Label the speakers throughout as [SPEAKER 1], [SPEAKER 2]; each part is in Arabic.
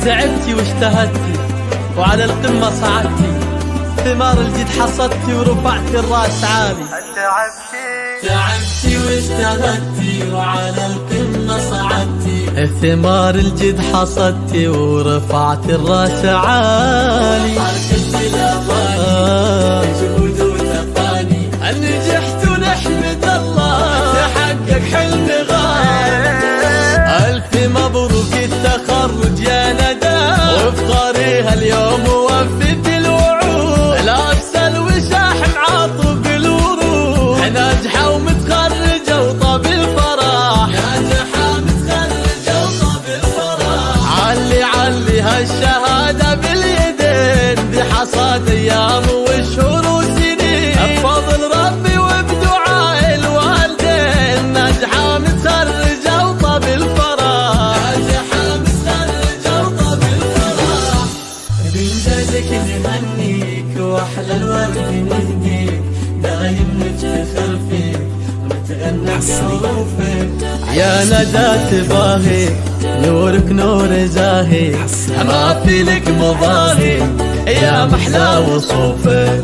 [SPEAKER 1] تعبتي واجتهدتي وعلى القمة صعدتي، ثمار الجد حصدتي ورفعتي الراس عالي. تعبتي واجتهدتي وعلى القمة صعدتي، ثمار الجد حصدتي ورفعتي الراس عالي. حركتي الأماني جهود وتفاني، نجحت ونحمد الله تحقق حلم غالي. ألف مبروك التخرج يا ندى، وافطاريها اليوم ووفت الوعود، لابسه الوشاح معاطف بالورود، ناجحة ومتخرجة وطاب الفرح، ناجحة متخرجة وطاب الفرح. علي علي هالشهادة باليدين، دي حصاد أيام وشهور وسنين، بفضل ربي وبدعاء الوالدين، ناجحة متخرجة وطاب الفرح، ناجحة متخرجة وطاب الفرح. بإنجازك نهنيك وأحلى الورد نهديك، دايم نفتخر فيك ونتغنى بحروفك. يا ندى تباهي نورك نور زاهي، ما في لك مضاهي يا محلى وصوفك.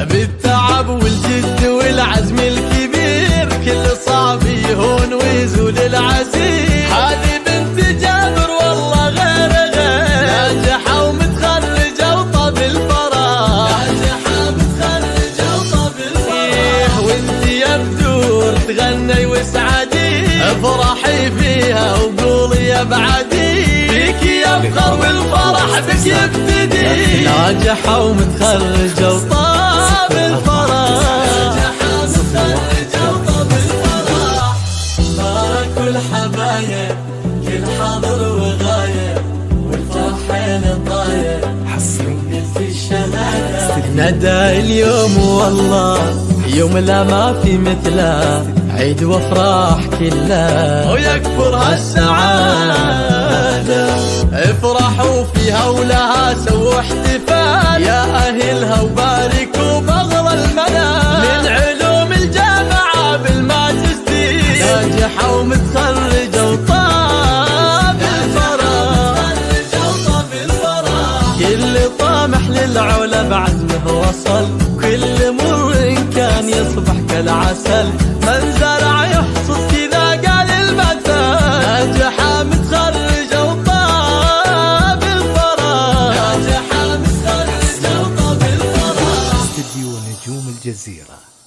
[SPEAKER 1] بالتعب والجد والعزم الكبير، كل صعب يهون ويزول العسير. هذه بنت جابر والله غير ناجحة ومتخرجة وطاب الفرح، ناجحة متخرجة وطاب الفرح. وانت يا بدور تغني وسعدي، افرحي فيها وقولي يا بعدي، فيك يفخر والفرح بك يبتدي. ناجحة ومتخرجة وطاب الفرح، ناجحة متخرجة وطاب الفرح. بارك الحبايب كل حاضر وغايب، والفرحين طاير حصريا في الشهادة. ندى اليوم والله يوم لا ما في مثله، عيد وافراح كلها ويكبر هالسعادة. افرحوا فيها ولها سووا احتفال، يا أهلها وباركوا بغرى المنال، من علوم الجامعة بالماجستير، ناجحة ومتخرجة وطاب الفرح. كل طامح للعلا بعزمه وصل، كل مر إن كان يصبح كالعسل، من